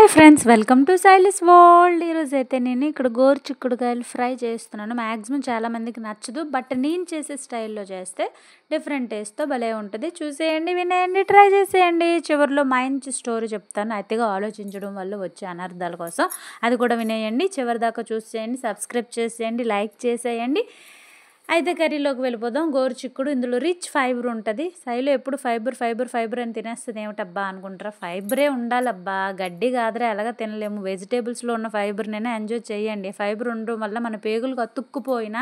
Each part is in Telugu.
Hi friends, welcome to Sailis world. ఈరోజు అయితే నేను ఇక్కడ గోరు చిక్కుడుకాయలు ఫ్రై చేస్తున్నాను. మ్యాక్సిమం చాలామందికి నచ్చదు, బట్ నేను చేసే స్టైల్లో చేస్తే డిఫరెంట్ టేస్ట్తో భలే ఉంటుంది. చూసేయండి, వినేయండి, ట్రై చేసేయండి. చివరిలో మంచి స్టోరీ చెప్తాను, అతిగా ఆలోచించడం వల్ల వచ్చే అనర్థాల కోసం. అది కూడా వినేయండి, చివరి దాకా చూసేయండి, సబ్స్క్రైబ్ చేసేయండి, లైక్ చేసేయండి. అయితే కర్రీలోకి వెళ్ళిపోదాం. గోరు చిక్కుడు, ఇందులో రిచ్ ఫైబర్ ఉంటుంది. శైలు ఎప్పుడు ఫైబర్ అని తినేస్తుంది ఏమిటబ్బా అనుకుంటారా? ఫైబరే ఉండాలబ్బా, గడ్డి కాదురా, ఎలాగ తినలేము. వెజిటేబుల్స్లో ఉన్న ఫైబర్నైనా ఎంజాయ్ చేయండి. ఫైబర్ ఉండడం వల్ల మన పేగులకు అతుక్కుపోయిన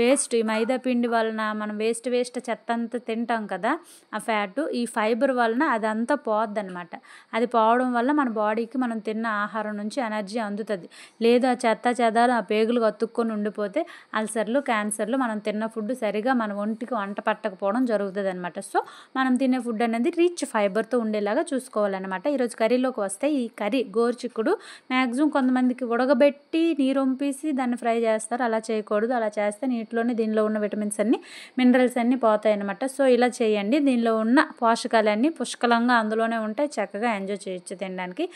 వేస్ట్, ఈ మైదా పిండి వలన మనం వేస్ట్ చెత్త అంతా తింటాం కదా, ఆ ఫ్యాటు, ఈ ఫైబర్ వలన అదంతా పోద్ది అనమాట. అది పోవడం వల్ల మన బాడీకి మనం తిన్న ఆహారం నుంచి ఎనర్జీ అందుతుంది. లేదు ఆ చెత్త చెదాలు ఆ పేగులకు అతుక్కొని ఉండిపోతే అల్సర్లు, క్యాన్సర్లు, మనం తిన్న ఫుడ్ సరిగా మన ఒంటికి వంట పట్టకపోవడం జరుగుతుంది అనమాట. సో మనం తినే ఫుడ్ అనేది రిచ్ ఫైబర్తో ఉండేలాగా చూసుకోవాలన్నమాట. ఈరోజు కర్రీలోకి వస్తే, ఈ కర్రీ గోరు చిక్కుడు మ్యాక్సిమం కొంతమందికి ఉడకబెట్టి నీరు వంపేసి దాన్ని ఫ్రై చేస్తారు. అలా చేయకూడదు. అలా చేస్తే నీటిలోనే దీనిలో ఉన్న విటమిన్స్ అన్ని, మినరల్స్ అన్నీ పోతాయి అనమాట. సో ఇలా చేయండి. దీనిలో ఉన్న పోషకాలన్నీ పుష్కలంగా అందులోనే ఉంటాయి. చక్కగా ఎంజాయ్ చేయొచ్చు తినడానికి.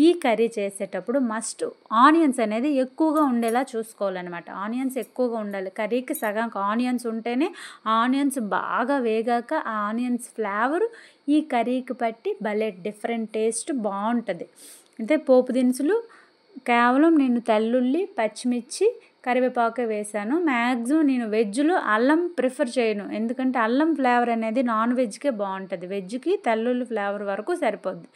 ఈ కర్రీ చేసేటప్పుడు మస్ట్ ఆనియన్స్ అనేది ఎక్కువగా ఉండేలా చూసుకోవాలన్నమాట. ఆనియన్స్ ఎక్కువగా ఉండాలి. కర్రీకి సగం ఆనియన్స్ ఉంటేనే, ఆనియన్స్ బాగా వేగాక ఆ ఆనియన్స్ ఫ్లేవర్ ఈ కర్రీకి పట్టి భలే డిఫరెంట్ టేస్ట్ బాగుంటుంది. అంటే పోపు దినుసులు కేవలం నేను తెల్లుల్లి, పచ్చిమిర్చి, కరివేపాకు వేసాను. మ్యాక్సిమం నేను వెజ్లో అల్లం ప్రిఫర్ చేయను, ఎందుకంటే అల్లం ఫ్లేవర్ అనేది నాన్ వెజ్కే బాగుంటుంది. వెజ్కి తెల్లుల్లి ఫ్లేవర్ వరకు సరిపోద్ది.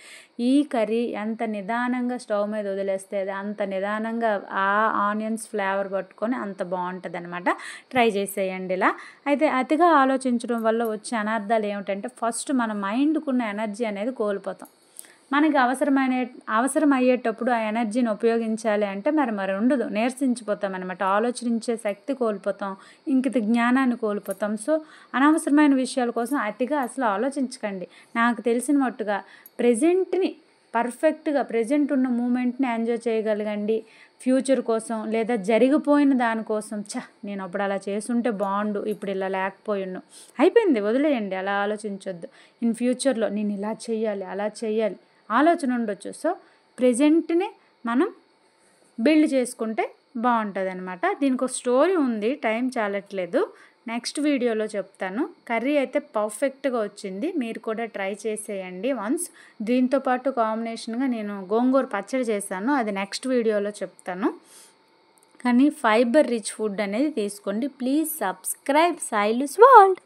ఈ కర్రీ ఎంత నిదానంగా స్టవ్ మీద వదిలేస్తే అంత నిదానంగా ఆ ఆనియన్స్ ఫ్లేవర్ పట్టుకొని అంత బాగుంటుంది అనమాట. ట్రై చేసేయండి ఇలా. అయితే అతిగా ఆలోచించడం వల్ల వచ్చే అనర్థాలు ఏమిటంటే, ఫస్ట్ మన మైండ్కున్న ఎనర్జీ అనేది కోల్పోతాం. మనకి అవసరం అయ్యేటప్పుడు ఆ ఎనర్జీని ఉపయోగించాలి అంటే మరి ఉండదు, నీరసించిపోతాం అనమాట. ఆలోచించే శక్తి కోల్పోతాం, ఇంకిత జ్ఞానాన్ని కోల్పోతాం. సో అనవసరమైన విషయాల కోసం అతిగా అసలు ఆలోచించకండి. నాకు తెలిసిన మట్టుగా ప్రజెంట్ని పర్ఫెక్ట్గా, ప్రజెంట్ ఉన్న మూమెంట్ని ఎంజాయ్ చేయగలగండి. ఫ్యూచర్ కోసం లేదా జరిగిపోయిన దానికోసం, నేను అప్పుడు అలా చేసుంటే బాగుండు, ఇప్పుడు ఇలా లేకపోయిను, అయిపోయింది, వదిలేయండి, అలా ఆలోచించొద్దు. ఇన్ ఫ్యూచర్లో నేను ఇలా చెయ్యాలి, అలా చెయ్యాలి ఆలోచన ఉండొచ్చు. సో ప్రజెంట్ని మనం బిల్డ్ చేసుకుంటే బాగుంటుంది అనమాట. దీనికి ఒక స్టోరీ ఉంది, టైం చాలట్లేదు, నెక్స్ట్ వీడియోలో చెప్తాను. కర్రీ అయితే పర్ఫెక్ట్గా వచ్చింది, మీరు కూడా ట్రై చేసేయండి వన్స్. దీంతోపాటు కాంబినేషన్గా నేను గోంగూర పచ్చడి చేశాను, అది నెక్స్ట్ వీడియోలో చెప్తాను. కానీ ఫైబర్ రిచ్ ఫుడ్ అనేది తీసుకోండి. Please subscribe Sailis world.